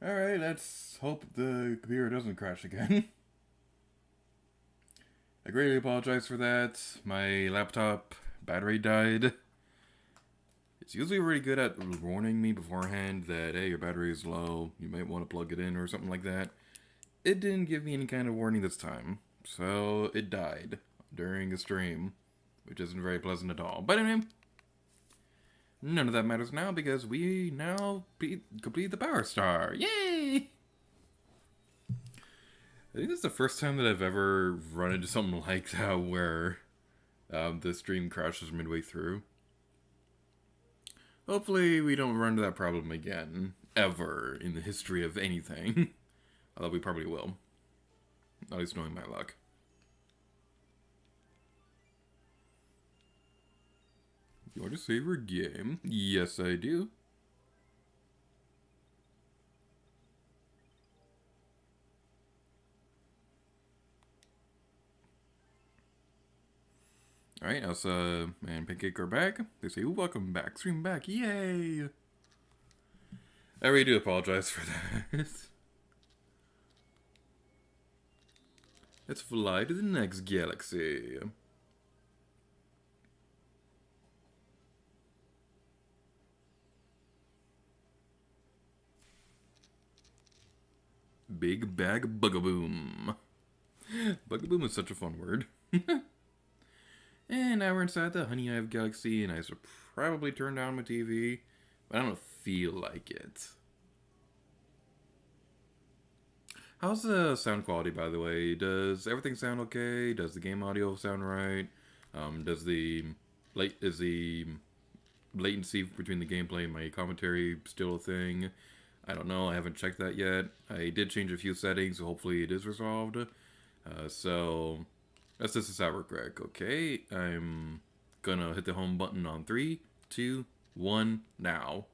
Alright, let's hope the computer doesn't crash again. I greatly apologize for that. My laptop battery died. It's usually really good at warning me beforehand that, hey, your battery is low, you might want to plug it in or something like that. It didn't give me any kind of warning this time, so it died during a stream, which isn't very pleasant at all. But anyway, none of that matters now because we now complete the Power Star. Yay! I think this is the first time that I've ever run into something like that where the stream crashes midway through. Hopefully we don't run into that problem again, ever, in the history of anything. Although we probably will. At least knowing my luck. You want to save your game? Yes, I do. Alright, Elsa and Pancake are back. They say, welcome back, stream back, yay! I really do apologize for that. Let's fly to the next galaxy. Big Bag Bugaboom. Bugaboom is such a fun word. And now we're inside the Honey Hive Galaxy, and I should probably turn down my TV, but I don't feel like it. How's the sound quality, by the way? Does everything sound okay? Does the game audio sound right? Is the latency between the gameplay and my commentary still a thing? I don't know. I haven't checked that yet. I did change a few settings, so hopefully it is resolved. So let's test this out real quick. Okay, I'm gonna hit the home button on 3, 2, 1, now.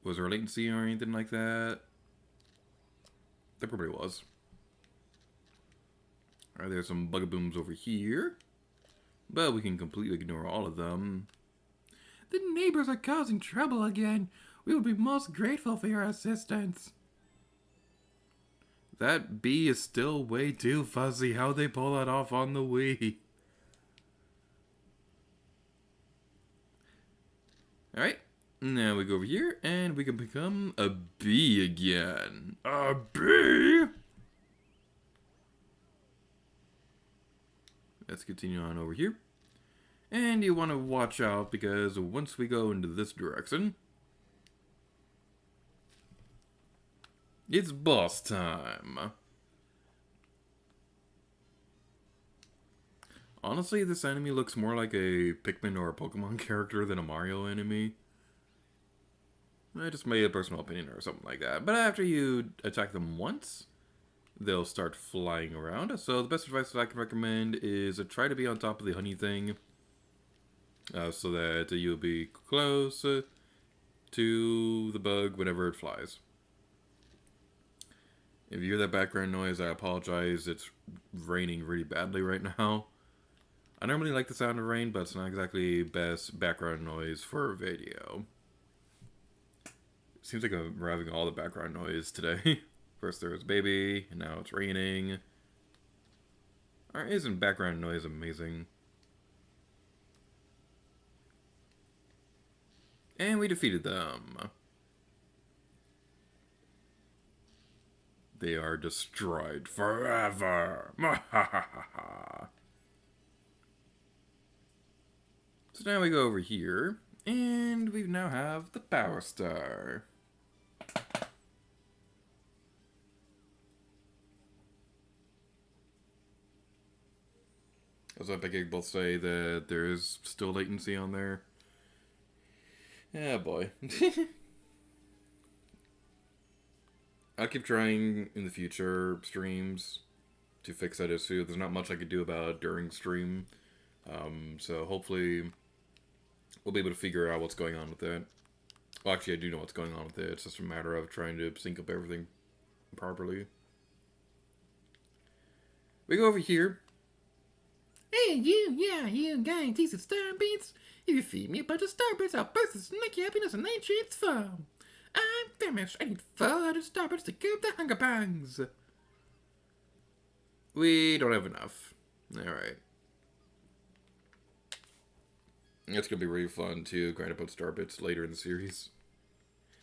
Was there latency or anything like that? There probably was. Alright, there's some bugabooms over here. But we can completely ignore all of them. The neighbors are causing trouble again. We would be most grateful for your assistance. That bee is still way too fuzzy. How'd they pull that off on the Wii? Alright, now we go over here and we can become a bee again. A bee? Let's continue on over here. And you want to watch out because once we go into this direction, it's boss time. Honestly, this enemy looks more like a Pikmin or a Pokemon character than a Mario enemy. I just made a personal opinion or something like that. But after you attack them once, they'll start flying around. So the best advice that I can recommend is try to be on top of the honey thing. So that you'll be close to the bug whenever it flies. If you hear that background noise, I apologize. It's raining really badly right now. I normally like the sound of rain, but it's not exactly best background noise for video. Seems like we're having all the background noise today. First there was baby, and now it's raining. Alright, isn't background noise amazing? And we defeated them. They are destroyed forever. So now we go over here, and we now have the Power Star. As I think they both say that there is still latency on there. Yeah, boy. I'll keep trying in the future streams to fix that issue. There's not much I could do about it during stream. So hopefully we'll be able to figure out what's going on with it. Well, actually, I do know what's going on with it. It's just a matter of trying to sync up everything properly. We go over here. Hey, you guys, these are star beats. If you feed me a bunch of star beats, I'll burst with snaky happiness and 9 shades fun. I'm famished. I need food to stop it to keep the hunger pangs. We don't have enough. Alright. It's gonna be really fun to grind up on star bits later in the series.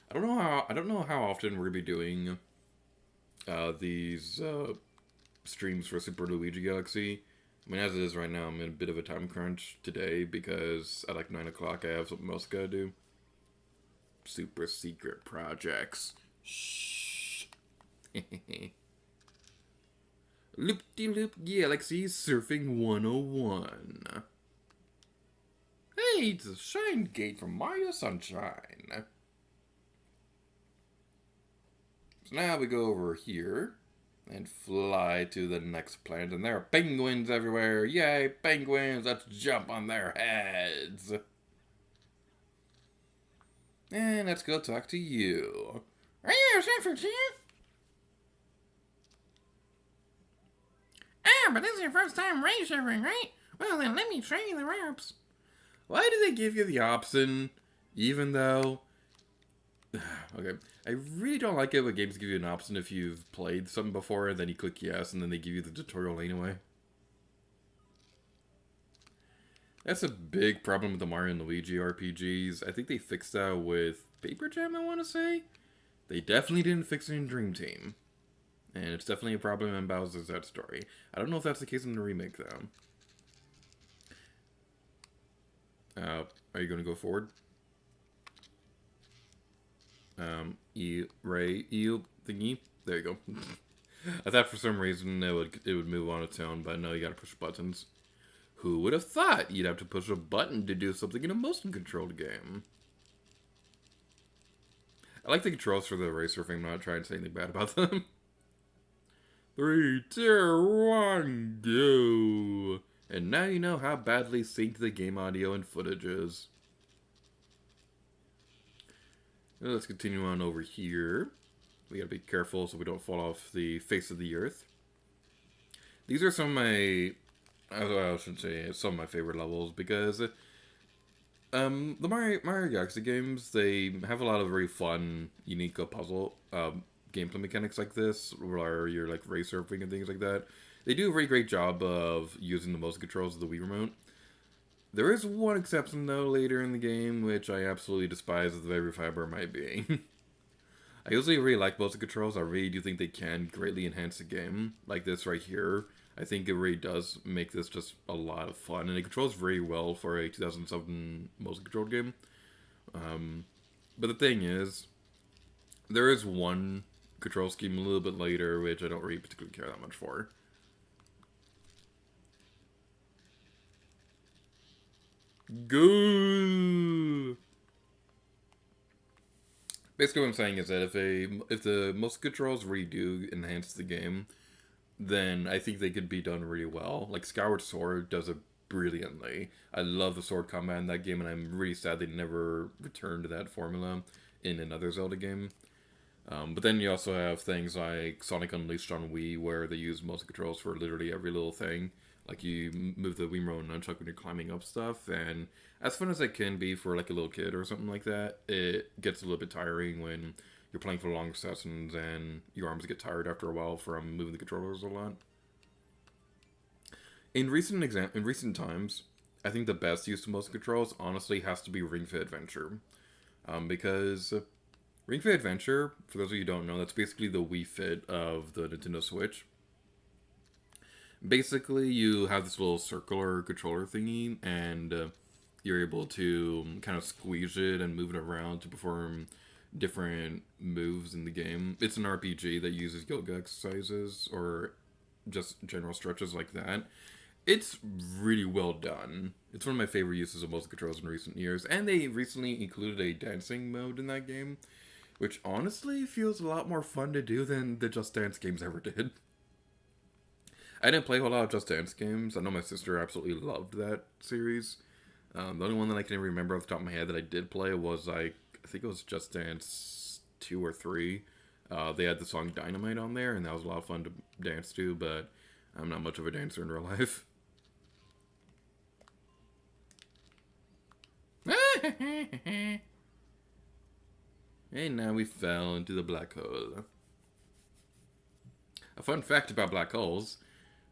I don't know how often we're gonna be doing these streams for Super Luigi Galaxy. I mean, as it is right now, I'm in a bit of a time crunch today because at like 9 o'clock I have something else I gotta do. Super secret projects. Shh. Loop-de-loop Galaxy Surfing 101. Hey, it's a Shine Gate from Mario Sunshine. So now we go over here and fly to the next planet, and there are penguins everywhere. Yay, penguins! Let's jump on their heads. And let's go talk to you. Are you San Francisco? Ah, but this is your first time race surfing, right? Well, then let me show you the ropes. Why do they give you the option, even though... Okay, I really don't like it when games give you an option if you've played something before, and then you click yes, and then they give you the tutorial anyway. That's a big problem with the Mario and Luigi RPGs. I think they fixed that with Paper Jam, I want to say. They definitely didn't fix it in Dream Team. And it's definitely a problem in Bowser's That Story. I don't know if that's the case in the remake, though. Are you going to go forward? Ray, thingy. There you go. I thought for some reason it would move on its own, but no, you gotta push buttons. Who would have thought you'd have to push a button to do something in a motion-controlled game? I like the controls for the race surfing. I'm not trying to say anything bad about them. 3, 2, 1, go! And now you know how badly synced the game audio and footage is. Let's continue on over here. We gotta be careful so we don't fall off the face of the earth. These are some of my... I shouldn't say some of my favorite levels because... the Mario Galaxy games, they have a lot of very fun, unique puzzle gameplay mechanics like this, where you're like race surfing and things like that. They do a very great job of using the motion controls of the Wii Remote. There is one exception, though, later in the game, which I absolutely despise as every fiber of my being. I usually really like motion controls. I really do think they can greatly enhance the game. Like this right here. I think it really does make this just a lot of fun. And it controls very well for a 2007 motion controlled game. But the thing is, there is one control scheme a little bit later, which I don't really particularly care that much for. Go. Basically, what I'm saying is that if the motion controls really do enhance the game, then I think they could be done really well. Like Skyward Sword does it brilliantly. I love the sword combat in that game, and I'm really sad they never returned to that formula in another Zelda game. But then you also have things like Sonic Unleashed on Wii, where they use motion controls for literally every little thing. Like you move the Wii Remote and nunchuck when you're climbing up stuff, and as fun as it can be for like a little kid or something like that, it gets a little bit tiring when you're playing for long sessions and your arms get tired after a while from moving the controllers a lot. In recent times, I think the best use of motion controls honestly has to be Ring Fit Adventure, because Ring Fit Adventure, for those of you who don't know, that's basically the Wii Fit of the Nintendo Switch. Basically, you have this little circular controller thingy, and you're able to kind of squeeze it and move it around to perform different moves in the game. It's an RPG that uses yoga exercises, or just general stretches like that. It's really well done. It's one of my favorite uses of motion controls in recent years, and they recently included a dancing mode in that game, which honestly feels a lot more fun to do than the Just Dance games ever did. I didn't play a whole lot of Just Dance games. I know my sister absolutely loved that series. The only one that I can remember off the top of my head that I did play was, like, I think it was Just Dance 2 or 3. They had the song Dynamite on there, and that was a lot of fun to dance to, but I'm not much of a dancer in real life. And now we fell into the black hole. A fun fact about black holes.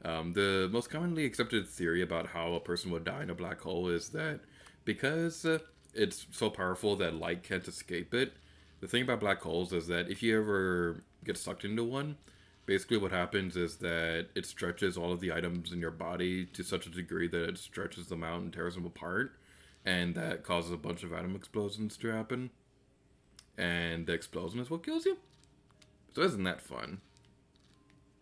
The most commonly accepted theory about how a person would die in a black hole is that because it's so powerful that light can't escape it, the thing about black holes is that if you ever get sucked into one, basically what happens is that it stretches all of the items in your body to such a degree that it stretches them out and tears them apart, and that causes a bunch of atom explosions to happen. And the explosion is what kills you. So isn't that fun?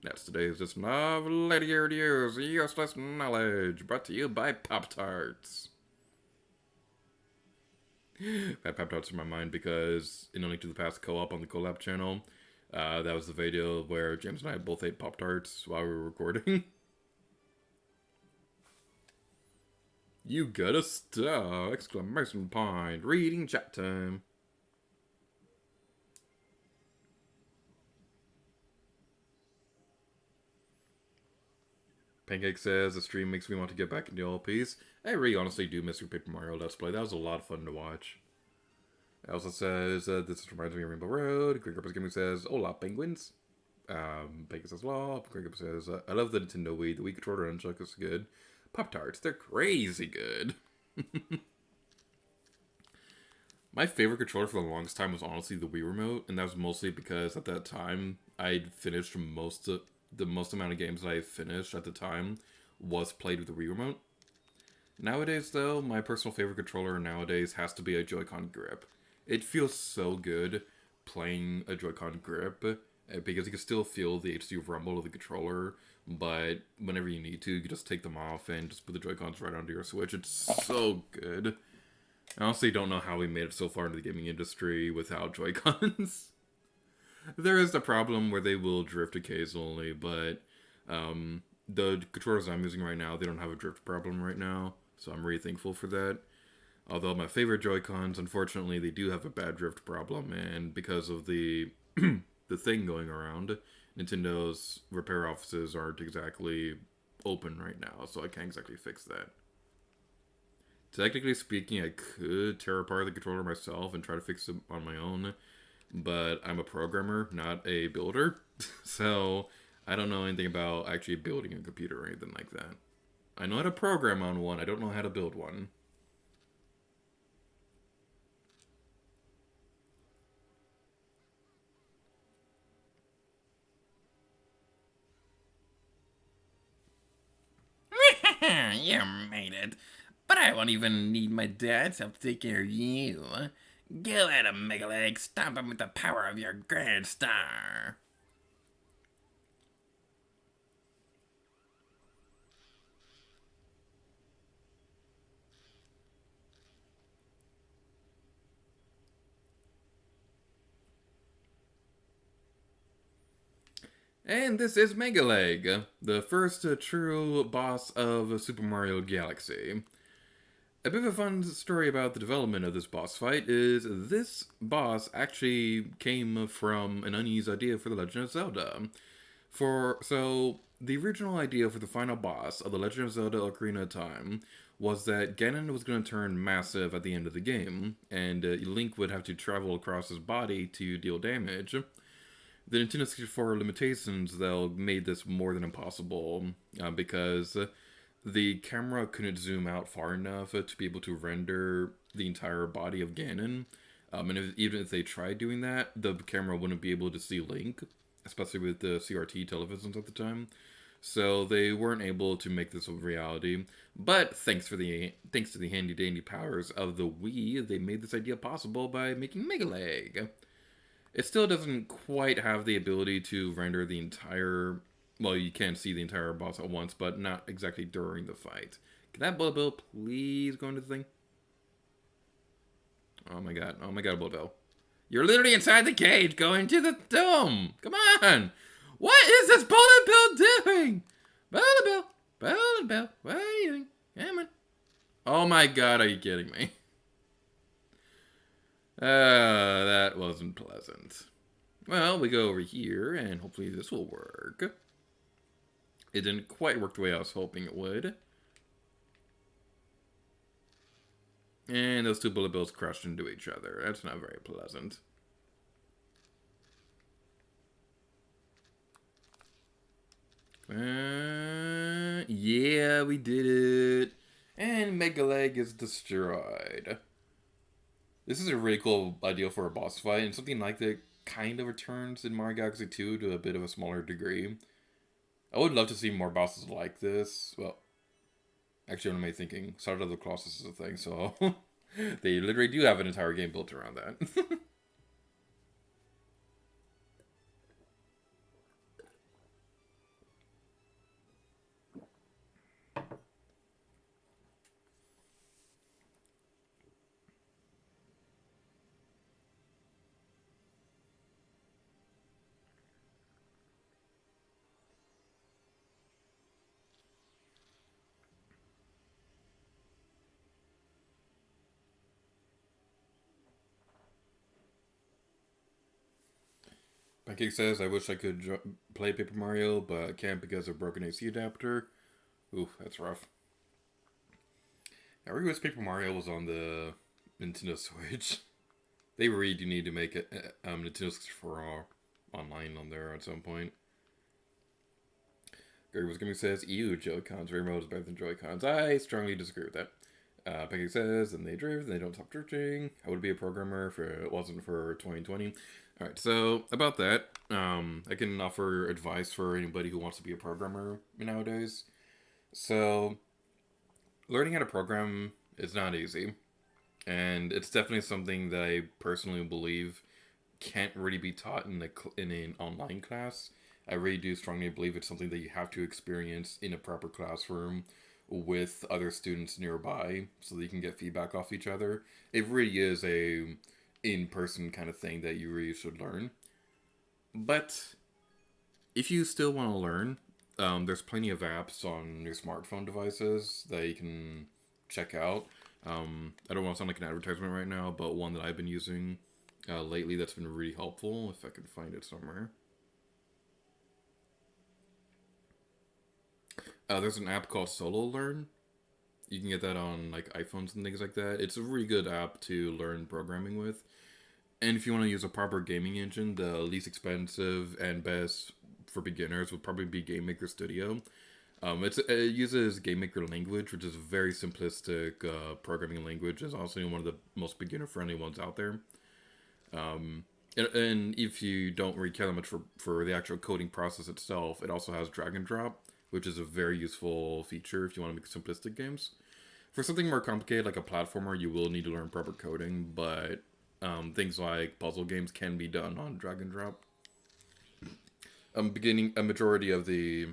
That's today's just novelty reviews, useless knowledge, brought to you by Pop-Tarts. That Pop-Tarts in my mind because in Only to the Past co-op on the collab channel, that was the video where James and I both ate Pop-Tarts while we were recording. You got a star! Exclamation point! Reading chat time! Pancake says, the stream makes me want to get back into LPs. I really honestly do miss your Paper Mario Let's Play. That was a lot of fun to watch. Elsa says, this reminds me of Rainbow Road. Greg Upper's Gaming says, hola, penguins. Pancake says, law. Greg Upper says, I love the Nintendo Wii. The Wii controller and Nunchuck is good. Pop-Tarts, they're crazy good. My favorite controller for the longest time was honestly the Wii Remote, and that was mostly because at that time, I'd finished the most amount of games that I finished at the time was played with the Wii Remote. Nowadays, though, my personal favorite controller nowadays has to be a Joy-Con grip. It feels so good playing a Joy-Con grip because you can still feel the HD rumble of the controller, but whenever you need to, you can just take them off and just put the Joy-Cons right onto your Switch. It's so good. I honestly don't know how we made it so far into the gaming industry without Joy-Cons. There is the problem where they will drift occasionally, but the controllers I'm using right now, they don't have a drift problem right now, so I'm really thankful for that. Although my favorite Joy-Cons, unfortunately, they do have a bad drift problem, and because of the the thing going around, Nintendo's repair offices aren't exactly open right now, so I can't exactly fix that. Technically speaking, I could tear apart the controller myself and try to fix it on my own, but I'm a programmer, not a builder, so I don't know anything about actually building a computer or anything like that. I know how to program on one, I don't know how to build one. You made it. But I won't even need my dad's help to take care of you. Go at him, Megaleg. Stomp him with the power of your Grand Star. And this is Megaleg, the first true boss of Super Mario Galaxy. A bit of a fun story about the development of this boss fight is this boss actually came from an uneasy idea for The Legend of Zelda. So, the original idea for the final boss of The Legend of Zelda Ocarina of Time was that Ganon was going to turn massive at the end of the game, and Link would have to travel across his body to deal damage. The Nintendo 64 limitations, though, made this more than impossible because the camera couldn't zoom out far enough to be able to render the entire body of Ganon. Even if they tried doing that, the camera wouldn't be able to see Link, especially with the CRT televisions at the time. So they weren't able to make this a reality. But thanks to the handy-dandy powers of the Wii, they made this idea possible by making Megaleg. It still doesn't quite have the ability to render the entire... Well, you can see the entire boss at once, but not exactly during the fight. Can that Bullet Bill please go into the thing? Oh my god, Bullet Bill. You're literally inside the cage, go into the dome! Come on! What is this Bullet Bill doing? Bullet Bill, what are you doing? Come on. Oh my god, are you kidding me? That wasn't pleasant. Well, we go over here, and hopefully this will work. It didn't quite work the way I was hoping it would. And those two Bullet Bills crashed into each other. That's not very pleasant. Yeah, we did it. And Mega Leg is destroyed. This is a really cool idea for a boss fight, and something like that kind of returns in Mario Galaxy 2 to a bit of a smaller degree. I would love to see more bosses like this. Well, actually, what am I thinking? Shadow of the Colossus is a thing, so they literally do have an entire game built around that. Pancake says, I wish I could play Paper Mario, but I can't because of broken AC adapter. Ooh, that's rough. I really wish Paper Mario was on the Nintendo Switch. They really do need to make it Nintendo 64 online on there at some point. Gary was gonna says, ew, Joy-Cons. Remote is better than Joy-Cons. I strongly disagree with that. Peggy says, and they drift, and they don't stop drifting. I would be a programmer if it wasn't for 2020. Alright, so about that, I can offer advice for anybody who wants to be a programmer nowadays. So, learning how to program is not easy. And it's definitely something that I personally believe can't really be taught in an online class. I really do strongly believe it's something that you have to experience in a proper classroom with other students nearby so that you can get feedback off each other. It really is a in-person kind of thing that you really should learn. But if you still want to learn, there's plenty of apps on your smartphone devices that you can check out. I don't want to sound like an advertisement right now, but one that I've been using lately that's been really helpful, if I can find it somewhere. There's an app called Solo Learn. You can get that on like iPhones and things like that. It's a really good app to learn programming with. And if you want to use a proper gaming engine, the least expensive and best for beginners would probably be Game Maker Studio. It uses Game Maker language, which is a very simplistic programming language. It's also one of the most beginner-friendly ones out there. And if you don't really care that much for the actual coding process itself, it also has drag and drop, which is a very useful feature if you want to make simplistic games. For something more complicated, like a platformer, you will need to learn proper coding, but things like puzzle games can be done on drag and drop. A majority of the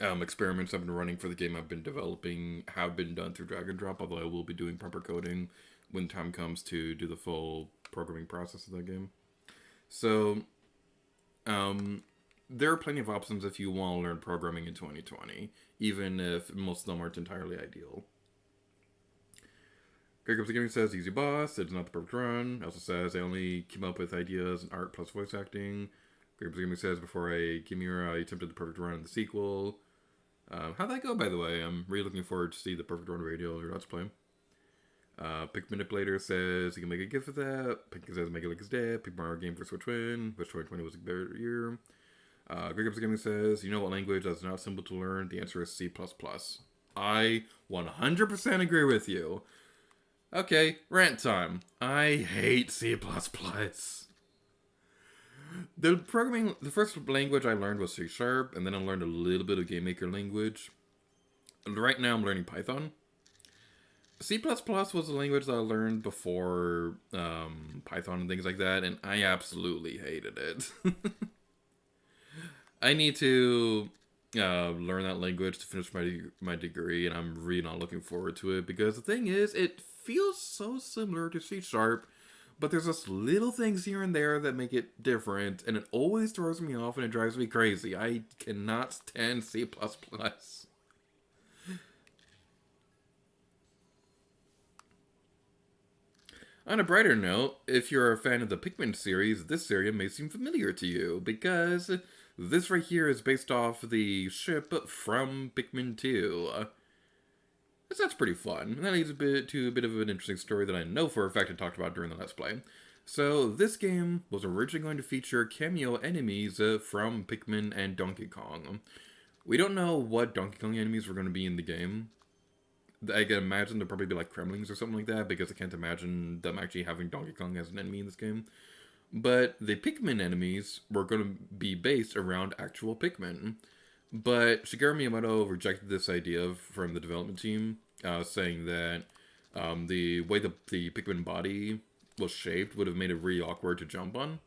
experiments I've been running for the game I've been developing have been done through drag and drop, although I will be doing proper coding when time comes to do the full programming process of that game. So, there are plenty of options if you want to learn programming in 2020, even if most of them aren't entirely ideal. Greg Ups the Gaming says, easy boss, it's not the perfect run. Also says, I only came up with ideas and art plus voice acting. Greg Ups the Gaming says, before I came here, I attempted the perfect run in the sequel. How'd that go, by the way? I'm really looking forward to see the perfect run radio or Let's Play. Pick Manipulator says, you can make a gift of that. Pink says, make it like it's dead. Pick Mario game for Switch Win. Which 2020 was a better year. Greg Ups the Gaming says, you know what language that's not simple to learn? The answer is C++. I 100% agree with you. Okay, rant time. I hate C++. The first language I learned was C#, and then I learned a little bit of Game Maker language. And right now I'm learning Python. C++ was a language that I learned before Python and things like that, and I absolutely hated it. I need to learn that language to finish my degree, and I'm really not looking forward to it, because the thing is, it feels so similar to C#, but there's just little things here and there that make it different, and it always throws me off and it drives me crazy. I cannot stand C++. On a brighter note, if you're a fan of the Pikmin series, this area may seem familiar to you, because this right here is based off the ship from Pikmin 2. That's pretty fun. And that leads to a bit of an interesting story that I know for a fact I talked about during the Let's Play. So this game was originally going to feature cameo enemies from Pikmin and Donkey Kong. We don't know what Donkey Kong enemies were going to be in the game. I can imagine they'll probably be like Kremlings or something like that, because I can't imagine them actually having Donkey Kong as an enemy in this game. But the Pikmin enemies were going to be based around actual Pikmin. But Shigeru Miyamoto rejected this idea from the development team, saying that the way the Pikmin body was shaped would have made it really awkward to jump on.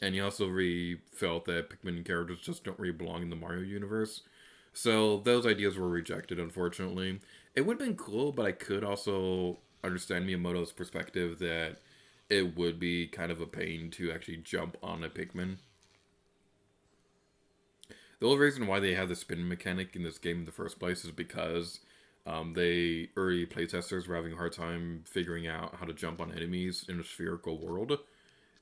And he also really felt that Pikmin characters just don't really belong in the Mario universe. So those ideas were rejected, unfortunately. It would have been cool, but I could also understand Miyamoto's perspective that it would be kind of a pain to actually jump on a Pikmin. The whole reason why they have the spin mechanic in this game in the first place is because early playtesters were having a hard time figuring out how to jump on enemies in a spherical world.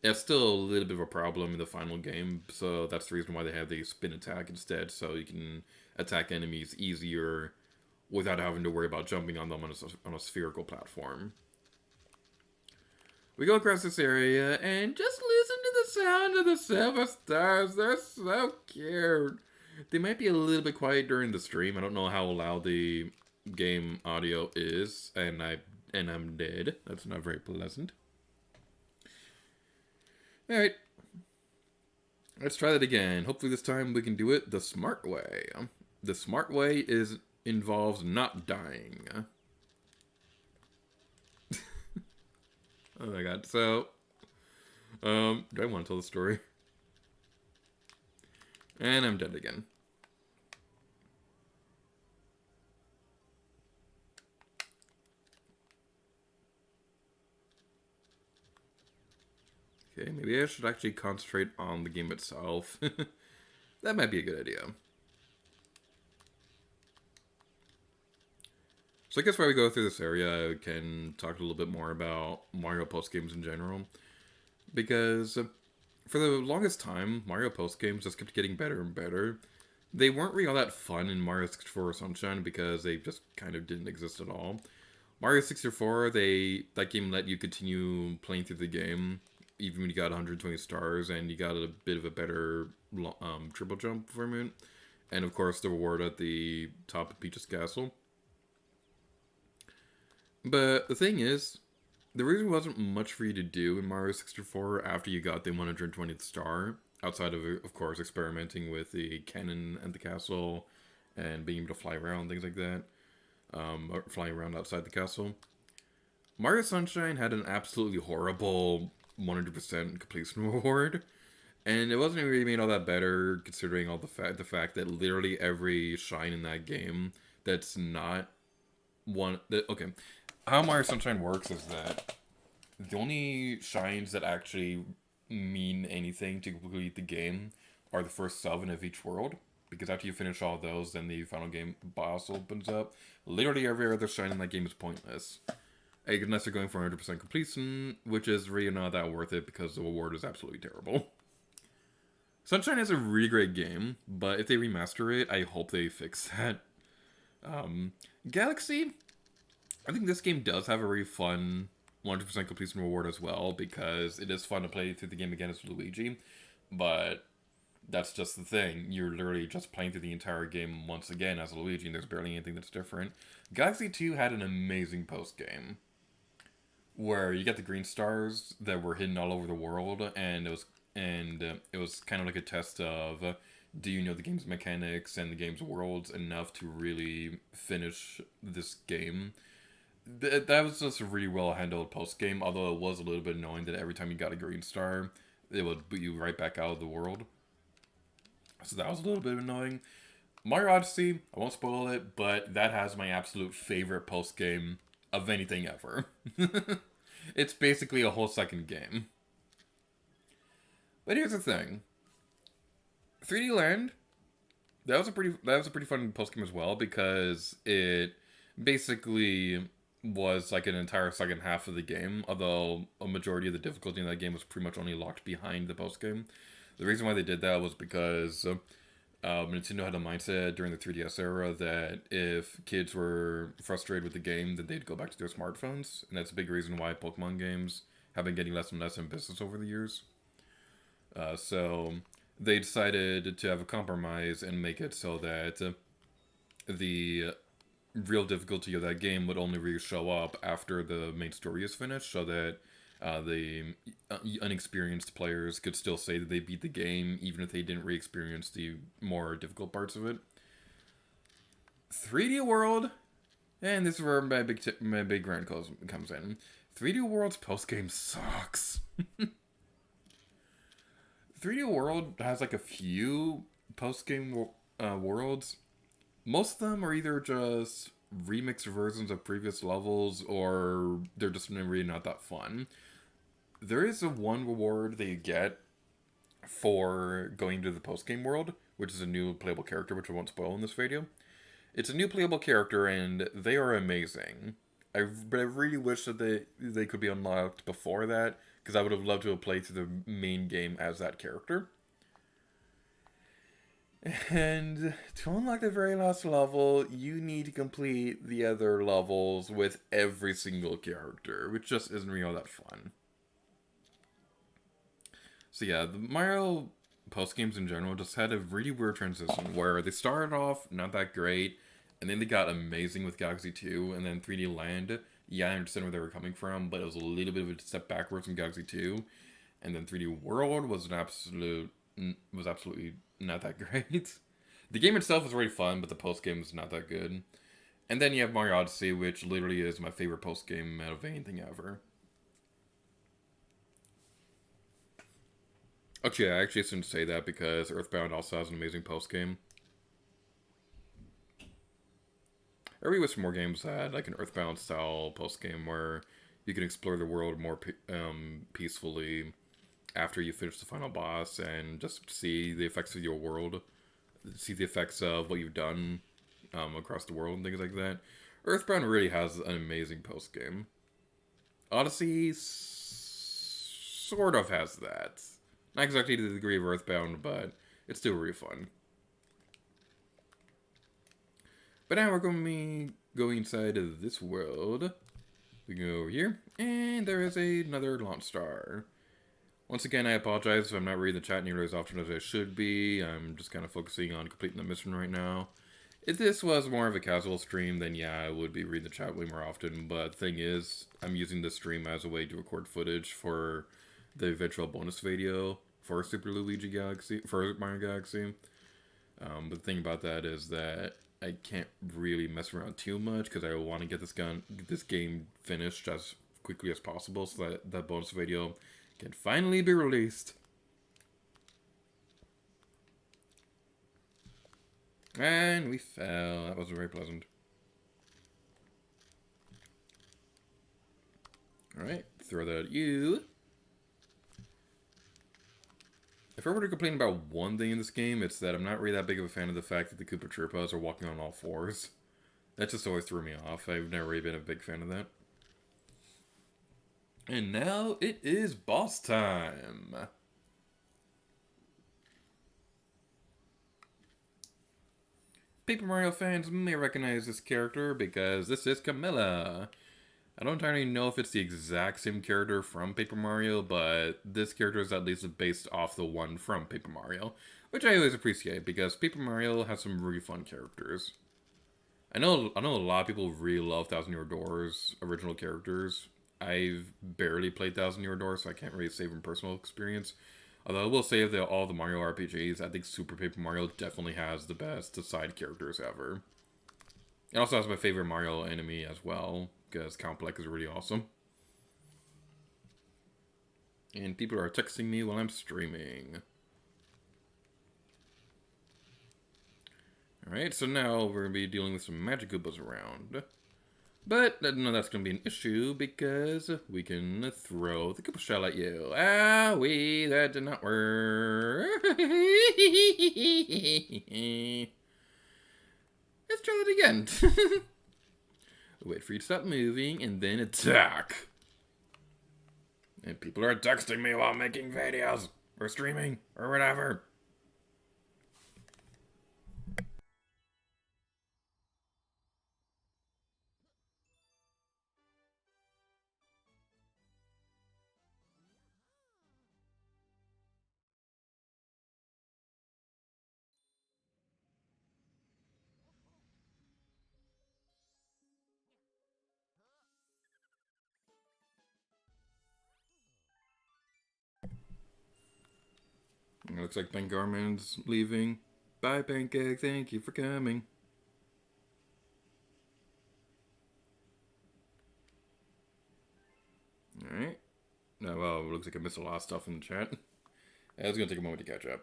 It's still a little bit of a problem in the final game, so that's the reason why they have the spin attack instead, so you can attack enemies easier without having to worry about jumping on them on a spherical platform. We go across this area, and just listen to the sound of the silver stars. They're so cute. They might be a little bit quiet during the stream. I don't know how loud the game audio is, and I'm dead. That's not very pleasant. Alright. Let's try that again. Hopefully this time we can do it the smart way. The smart way involves not dying. Oh my god. So, do I want to tell the story? And I'm dead again. Okay, maybe I should actually concentrate on the game itself. That might be a good idea. So I guess while we go through this area, I can talk a little bit more about Mario Post games in general. Because for the longest time, Mario Post games just kept getting better and better. They weren't really all that fun in Mario 64 Sunshine because they just kind of didn't exist at all. Mario 64, that game let you continue playing through the game even when you got 120 stars, and you got a bit of a better triple jump from it. And of course, the reward at the top of Peach's Castle. But the thing is, there really wasn't much for you to do in Mario 64 after you got the 120th star, outside of course, experimenting with the cannon and the castle, and being able to fly around, things like that. Or flying around outside the castle. Mario Sunshine had an absolutely horrible 100% completion reward, and it wasn't really made all that better considering all the fact that literally every shine in that game that's not okay, how Mario Sunshine works is that the only shines that actually mean anything to complete the game are the first 7 of each world, because after you finish all those, then the final game boss opens up. Literally every other shine in that game is pointless. Unless you're going for 100% completion, which is really not that worth it because the reward is absolutely terrible. Sunshine is a really great game, but if they remaster it, I hope they fix that. Galaxy, I think this game does have a really fun 100% completion reward as well, because it is fun to play through the game again as Luigi, but that's just the thing. You're literally just playing through the entire game once again as Luigi, and there's barely anything that's different. Galaxy 2 had an amazing post-game, where you get the green stars that were hidden all over the world, and it was kind of like a test of, do you know the game's mechanics and the game's worlds enough to really finish this game? That was just a really well handled post game, although it was a little bit annoying that every time you got a green star, it would put you right back out of the world. So that was a little bit annoying. Mario Odyssey, I won't spoil it, but that has my absolute favorite post game of anything ever. It's basically a whole second game. But here's the thing. 3D Land, that was a pretty fun post game as well, because it basically was like an entire second half of the game, although a majority of the difficulty in that game was pretty much only locked behind the post game. The reason why they did that was because Nintendo had a mindset during the 3DS era that if kids were frustrated with the game, then they'd go back to their smartphones, and that's a big reason why Pokemon games have been getting less and less in business over the years. So they decided to have a compromise and make it so that the real difficulty of that game would only really show up after the main story is finished, so that the unexperienced players could still say that they beat the game even if they didn't re-experience the more difficult parts of it. 3D World, and this is where my big rant comes in. 3D World's post-game sucks. 3D World has like a few post-game worlds. Most of them are either just remixed versions of previous levels, or they're just really not that fun. There is a one reward that you get for going to the post-game world, which is a new playable character, which I won't spoil in this video. It's a new playable character, and they are amazing. But I really wish that they could be unlocked before that, because I would have loved to have played through the main game as that character. And to unlock the very last level, you need to complete the other levels with every single character, which just isn't really all that fun. So yeah, the Mario post-games in general just had a really weird transition where they started off not that great, and then they got amazing with Galaxy 2, and then 3D Land. Yeah, I understand where they were coming from, but it was a little bit of a step backwards from Galaxy 2. And then 3D World was absolutely not that great. The game itself was really fun, but the post-game is not that good. And then you have Mario Odyssey, which literally is my favorite post-game out of anything ever. Okay, I actually shouldn't say that because Earthbound also has an amazing post-game. I really wish more games had like an Earthbound-style post-game where you can explore the world more peacefully after you finish the final boss and just see the effects of your world, see the effects of what you've done across the world and things like that. Earthbound really has an amazing post-game. Odyssey sort of has that. Not exactly to the degree of Earthbound, but it's still really fun. But now we're going to be going inside of this world. We can go over here, and there is another launch star. Once again, I apologize if I'm not reading the chat nearly as often as I should be. I'm just kind of focusing on completing the mission right now. If this was more of a casual stream, then yeah, I would be reading the chat way more often. But the thing is, I'm using this stream as a way to record footage for the eventual bonus video for Super Luigi Galaxy, for Mario Galaxy. But the thing about that is that I can't really mess around too much because I want to get this game finished as quickly as possible so that that bonus video can finally be released. And we fell. That wasn't very pleasant. Alright, throw that at you. If I were to complain about one thing in this game, it's that I'm not really that big of a fan of the fact that the Koopa Troopas are walking on all fours. That just always threw me off. I've never really been a big fan of that. And now it is boss time. Paper Mario fans may recognize this character because this is Camilla. I don't entirely know if it's the exact same character from Paper Mario, but this character is at least based off the one from Paper Mario, which I always appreciate because Paper Mario has some really fun characters. I know a lot of people really love Thousand Year Door's original characters. I've barely played Thousand Year Door, so I can't really say from personal experience. Although I will say that all the Mario RPGs, I think Super Paper Mario definitely has the best side characters ever. It also has my favorite Mario enemy as well, because Count Bleck is really awesome. And people are texting me while I'm streaming. Alright, so now we're going to be dealing with some magic Goombas around. But none of that's going to be an issue because we can throw the Koopa shell at you. Ah, that did not work. Let's try it again. Wait for you to stop moving and then attack. And people are texting me while making videos or streaming or whatever. looks like Ben Garman's leaving. Bye, Pancake. Thank you for coming. Alright. Now, well, it looks like I missed a lot of stuff in the chat. It's gonna take a moment to catch up.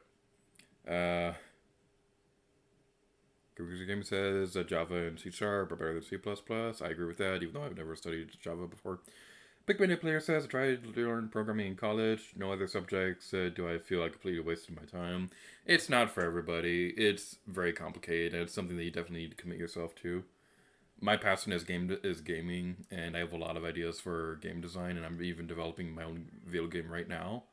Game says that Java and C# are better than C++. I agree with that, even though I've never studied Java before. Big Minute Player says, I tried to learn programming in college. No other subjects. Do I feel I completely wasted my time? It's not for everybody. It's very complicated, and it's something that you definitely need to commit yourself to. My passion is gaming, and I have a lot of ideas for game design, and I'm even developing my own video game right now.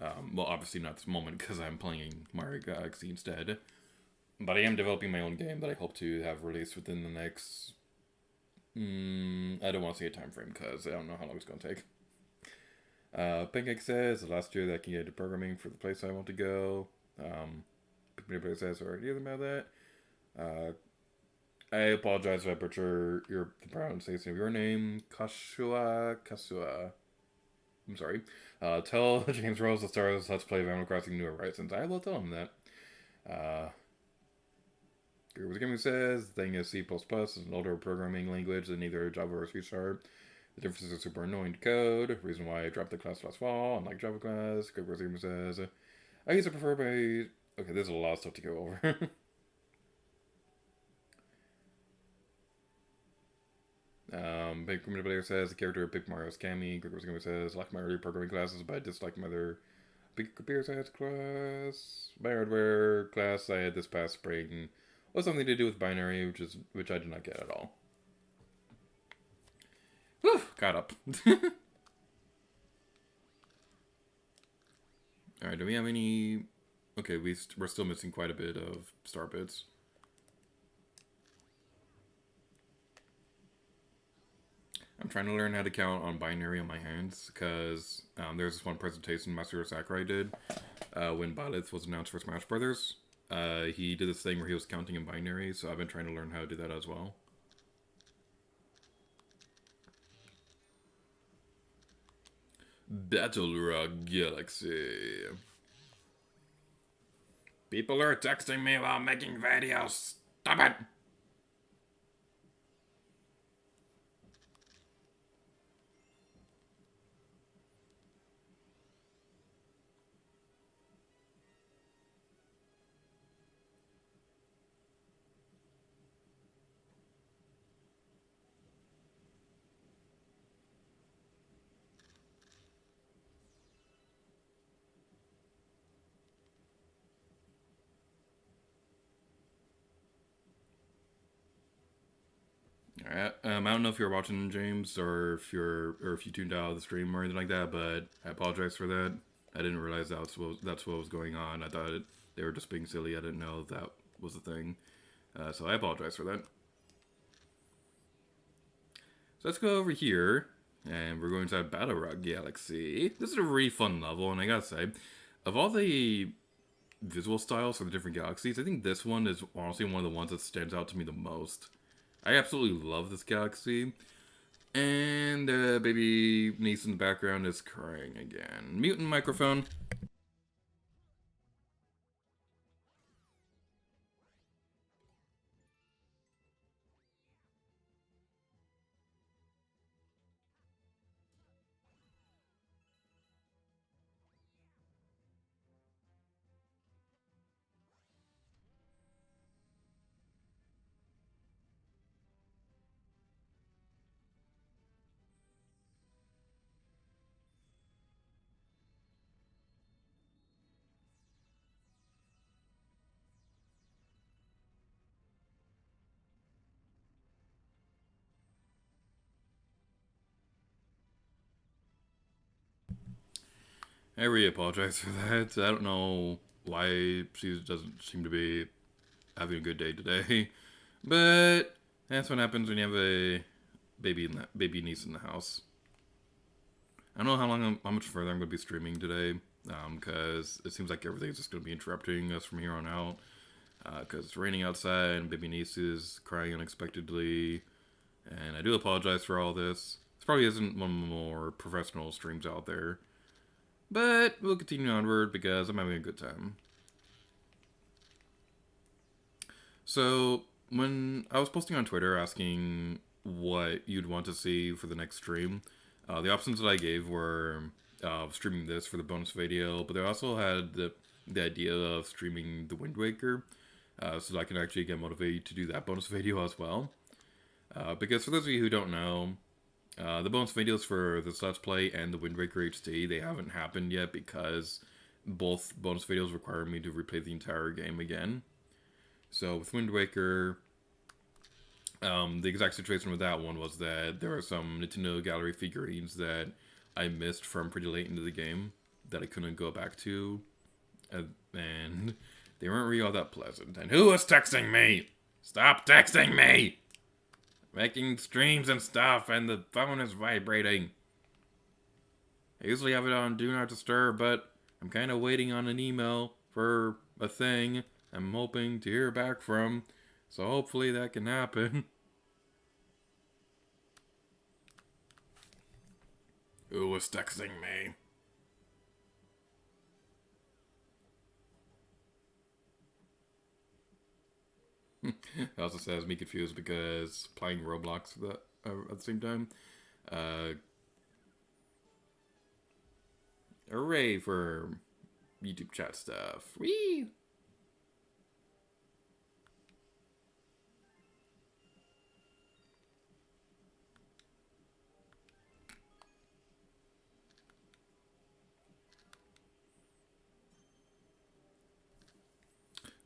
Well, obviously not this moment, because I'm playing Mario Galaxy instead. But I am developing my own game that I hope to have released within the next... I don't want to say a time frame, because I don't know how long it's going to take. Pancake says, the last year that I can get into programming for the place I want to go. Pancake says, already about that. I apologize if I butcher the pronunciation of your name. Kasua. I'm sorry. Tell James Rose to start his Let's Play of Animal Crossing New Horizons. I will tell him that. What Gaming says, the thing is C++ is an older programming language than either Java or C#. The differences are super annoying to code. Reason why I dropped the class last fall, unlike Java class. What Gaming says, I used to prefer my... Okay, there's a lot of stuff to go over. Big Community Player says, the character of Big Mario's Cammy. What Gaming says, I like my early programming classes, but I dislike my other Big Computer Science class. My hardware class I had this past spring was something to do with binary, which I did not get at all. Whew, got up. Alright, do we have any... Okay, we're still missing quite a bit of star bits. I'm trying to learn how to count on binary on my hands, because there's this one presentation Master Sakurai did when Byleth was announced for Smash Brothers. He did this thing where he was counting in binary, so I've been trying to learn how to do that as well. Battle Rock Galaxy. People are texting me while making videos. Stop it! Alright, I don't know if you're watching, James, or if you tuned out of the stream or anything like that, but I apologize for that. I didn't realize that's what was going on. I thought they were just being silly. I didn't know that was a thing. So I apologize for that. So let's go over here, and we're going to Battle Rock Galaxy. This is a really fun level, and I gotta say, of all the visual styles for the different galaxies, I think this one is honestly one of the ones that stands out to me the most. I absolutely love this galaxy. And baby niece in the background is crying again. Mutant microphone. I really apologize for that. I don't know why she doesn't seem to be having a good day today, but that's what happens when you have a baby niece in the house. I don't know how much further I'm going to be streaming today, because it seems like everything's just going to be interrupting us from here on out, because it's raining outside and baby niece is crying unexpectedly, and I do apologize for all this. This probably isn't one of the more professional streams out there. But we'll continue onward because I'm having a good time. So, when I was posting on Twitter asking what you'd want to see for the next stream, the options that I gave were streaming this for the bonus video, but they also had the idea of streaming the Wind Waker, so that I can actually get motivated to do that bonus video as well. Because for those of you who don't know, the bonus videos for this Let's Play and the Wind Waker HD, they haven't happened yet because both bonus videos require me to replay the entire game again. So with Wind Waker, the exact situation with that one was that there were some Nintendo Gallery figurines that I missed from pretty late into the game that I couldn't go back to, and they weren't really all that pleasant. And who was texting me? Stop texting me! Making streams and stuff, and the phone is vibrating. I usually have it on Do Not Disturb, but I'm kind of waiting on an email for a thing I'm hoping to hear back from, so hopefully that can happen. Who was texting me? It also says me confused because playing Roblox at the same time. Hooray for YouTube chat stuff. Whee!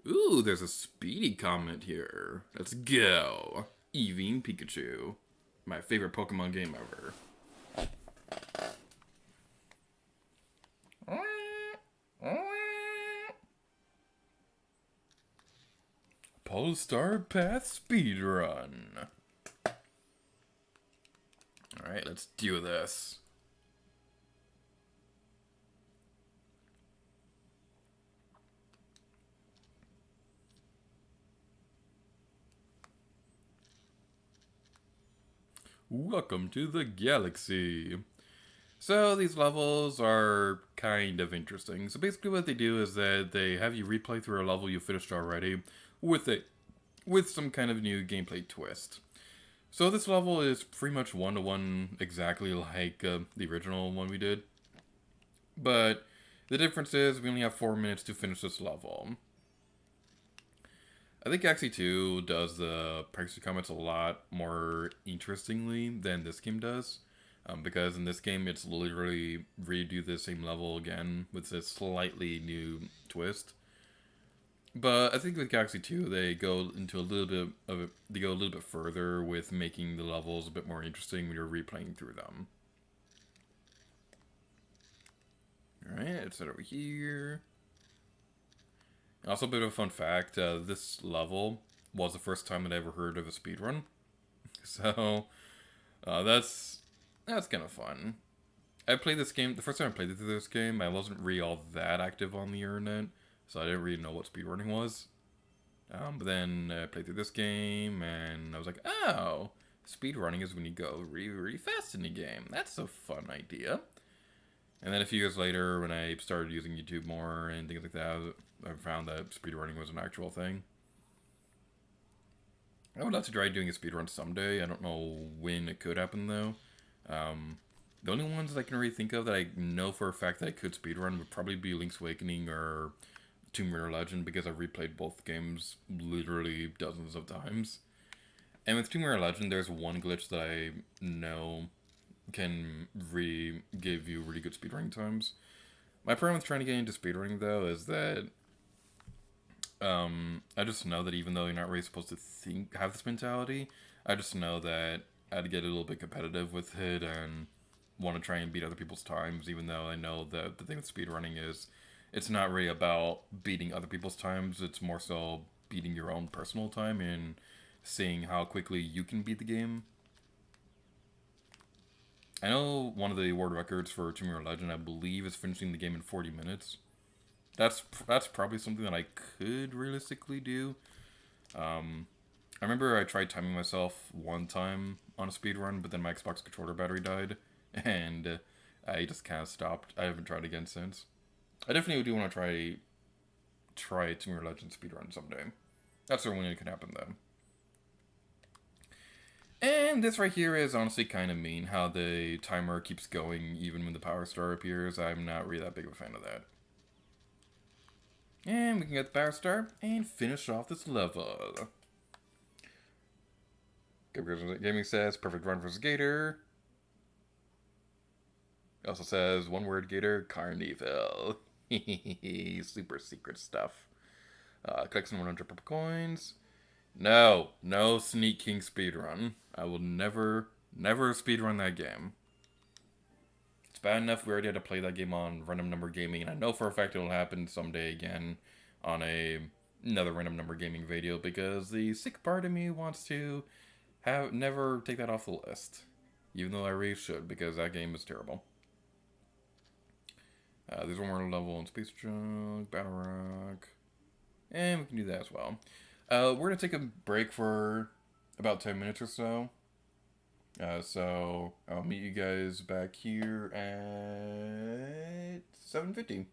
Ooh, there's a speedy comment here. Let's go. Eevee Pikachu. My favorite Pokemon game ever. Polestar Path Speedrun. Alright, let's do this. Welcome to the galaxy. So these levels are kind of interesting. So basically what they do is that they have you replay through a level you finished already with some kind of new gameplay twist. So this level is pretty much one-to-one exactly like the original one we did. But the difference is we only have 4 minutes to finish this level. I think Galaxy 2 does the privacy comments a lot more interestingly than this game does. Because in this game, it's literally redo the same level again with a slightly new twist. But I think with Galaxy 2, they go into a little bit of they go a little bit further with making the levels a bit more interesting when you're replaying through them. Alright, let's head over here. Also, a bit of a fun fact, this level was the first time that I ever heard of a speedrun. So, that's kind of fun. I played this game, the first time I played this game, I wasn't really all that active on the internet, so I didn't really know what speedrunning was. But then I played through this game, and I was like, oh, speedrunning is when you go really, really fast in the game. That's a fun idea. And then a few years later, when I started using YouTube more and things like that, I found that speedrunning was an actual thing. I would love to try doing a speedrun someday. I don't know when it could happen, though. The only ones that I can really think of that I know for a fact that I could speedrun would probably be Link's Awakening or Tomb Raider Legend, because I've replayed both games literally dozens of times. And with Tomb Raider Legend, there's one glitch that I know can give you really good speedrunning times. My problem with trying to get into speedrunning, though, is that I just know that even though you're not really supposed to have this mentality, I just know that I'd get a little bit competitive with it and want to try and beat other people's times, even though I know that the thing with speedrunning is it's not really about beating other people's times, it's more so beating your own personal time and seeing how quickly you can beat the game. I know one of the world records for Tomb Raider Legend, I believe, is finishing the game in 40 minutes. That's probably something that I could realistically do. I remember I tried timing myself one time on a speedrun, but then my Xbox controller battery died, and I just kind of stopped. I haven't tried again since. I definitely do want to try Tomb Raider Legends speedrun someday. That's the only way it can happen then. And this right here is honestly kind of mean, how the timer keeps going even when the power star appears. I'm not really that big of a fan of that. And we can get the power star and finish off this level. Gaming says, perfect run for Gator. It also says, one word Gator, Carnival. Super secret stuff. Collection 100 purple coins. No Sneak King speedrun. I will never speedrun that game. It's bad enough we already had to play that game on random number gaming, and I know for a fact it'll happen someday again on another random number gaming video, because the sick part of me wants to never take that off the list. Even though I really should, because that game is terrible. There's one more level in Space Junk, Battle Rock. And we can do that as well. We're going to take a break for about 10 minutes or so. So I'll meet you guys back here at 7:50.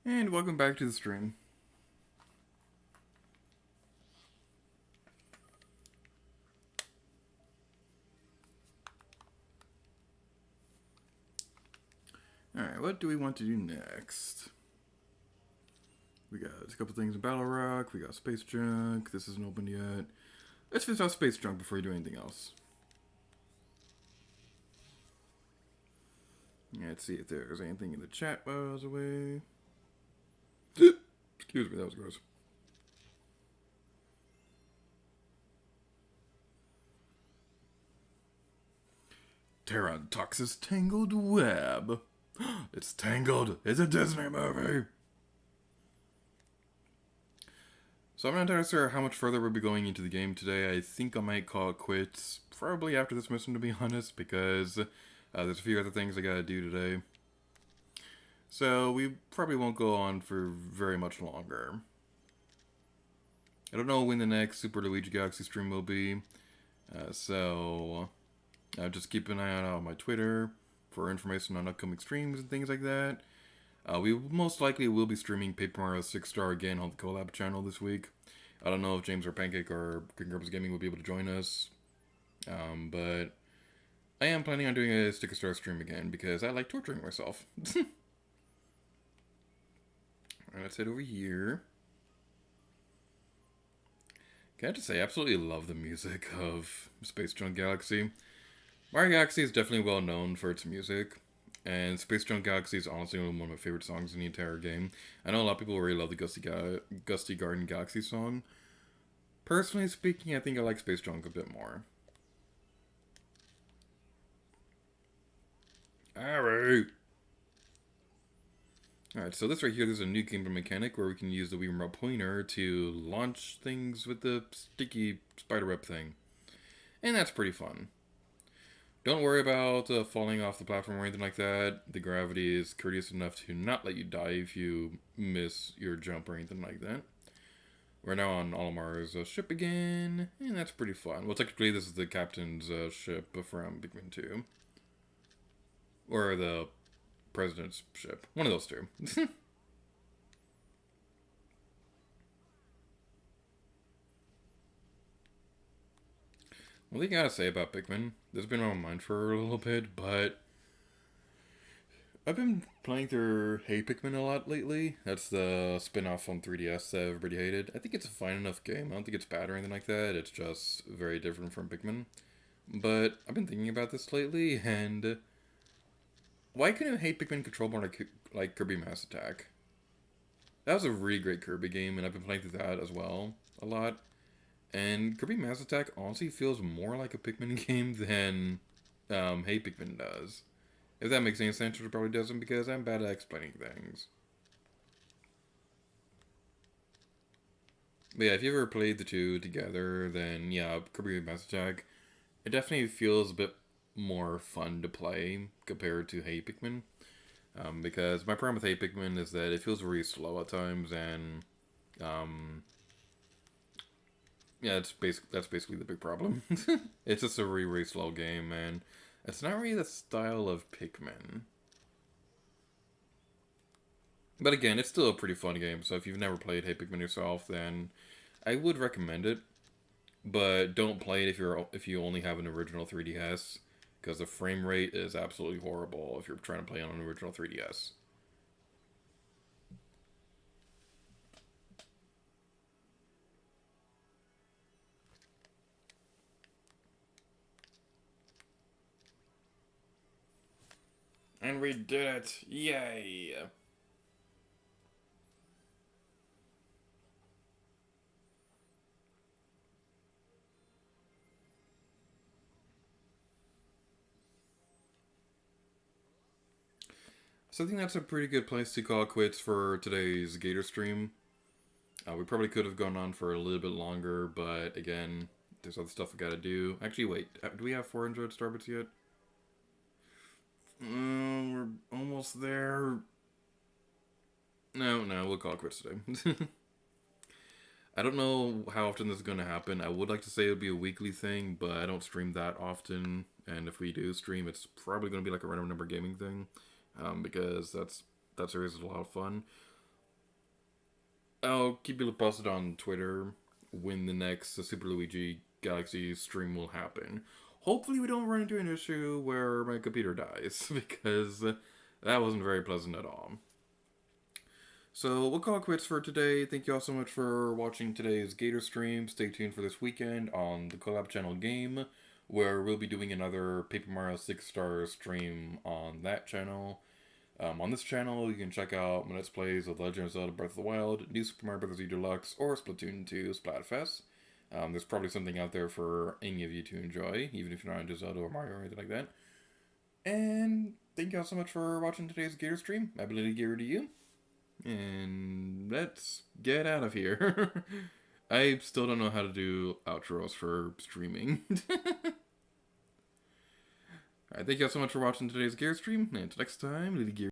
And welcome back to the stream. Alright, what do we want to do next? We got a couple things in Battle Rock, we got Space Junk, this isn't open yet. Let's finish off Space Junk before we do anything else. Let's see if there's anything in the chat while I was away. Excuse me, that was gross. Terrantox's Tangled Web. It's Tangled. It's a Disney movie. So I'm not entirely sure how much further we'll be going into the game today. I think I might call it quits probably after this mission, to be honest, because there's a few other things I gotta do today. So we probably won't go on for very much longer. I don't know when the next Super Luigi Galaxy stream will be, so just keep an eye out on my Twitter for information on upcoming streams and things like that. We most likely will be streaming Paper Mario 6 Star again on the collab channel this week. I don't know if James or Pancake or Green Grubs Gaming will be able to join us, but I am planning on doing a Sticker Star stream again because I like torturing myself. Alright, let's head over here. Can I just say, I absolutely love the music of Space Junk Galaxy. Mario Galaxy is definitely well known for its music, and Space Junk Galaxy is honestly one of my favorite songs in the entire game. I know a lot of people really love the Gusty Garden Galaxy song. Personally speaking, I think I like Space Junk a bit more. Alright. Alright, so this right here, there's a new gameplay mechanic where we can use the Wii Remote Pointer to launch things with the sticky spider web thing. And that's pretty fun. Don't worry about falling off the platform or anything like that. The gravity is courteous enough to not let you die if you miss your jump or anything like that. We're now on Olimar's ship again, and that's pretty fun. Well, technically this is the captain's ship from Pikmin 2. Or the president's ship. One of those two. What do you gotta say about Pikmin? This has been on my mind for a little bit, but I've been playing through Hey Pikmin a lot lately. That's the spin-off on 3DS that everybody hated. I think it's a fine enough game. I don't think it's bad or anything like that. It's just very different from Pikmin. But I've been thinking about this lately, and why couldn't Hey Pikmin control more like Kirby Mass Attack? That was a really great Kirby game, and I've been playing through that as well a lot. And Kirby Mass Attack honestly feels more like a Pikmin game than Hey Pikmin does. If that makes any sense, which it probably doesn't, because I'm bad at explaining things. But yeah, if you ever played the two together, then yeah, Kirby Mass Attack, it definitely feels a bit more fun to play compared to Hey Pikmin. Because my problem with Hey Pikmin is that it feels really slow at times, and yeah, that's basically the big problem. It's just a really slow game, and it's not really the style of Pikmin. But again, it's still a pretty fun game, so if you've never played Hey Pikmin yourself, then I would recommend it. But don't play it if you only have an original 3DS, because the frame rate is absolutely horrible if you're trying to play on an original 3DS. And we did it! Yay! So I think that's a pretty good place to call quits for today's Gator stream. We probably could have gone on for a little bit longer, but again, there's other stuff we gotta do. Actually, wait, do we have 400 Starbits yet? We're almost there. No, we'll call it quits today. I don't know how often this is going to happen. I would like to say it would be a weekly thing, but I don't stream that often. And if we do stream, it's probably going to be like a random number gaming thing, because that series is a lot of fun. I'll keep you posted on Twitter when the next Super Luigi Galaxy stream will happen. Hopefully we don't run into an issue where my computer dies, because that wasn't very pleasant at all. So we'll call it quits for today. Thank you all so much for watching today's Gator stream. Stay tuned for this weekend on the collab channel Game, where we'll be doing another Paper Mario 6-star stream on that channel. On this channel, you can check out my Let's Plays of Legend of Zelda Breath of the Wild, New Super Mario Bros. U Deluxe, or Splatoon 2 Splatfest. There's probably something out there for any of you to enjoy, even if you're not into Zelda or Mario or anything like that. And thank you all so much for watching today's Gator stream. Happy Little Gator to you. And let's get out of here. I still don't know how to do outros for streaming. Alright, thank you all so much for watching today's Gear stream, and until next time, Little Gear.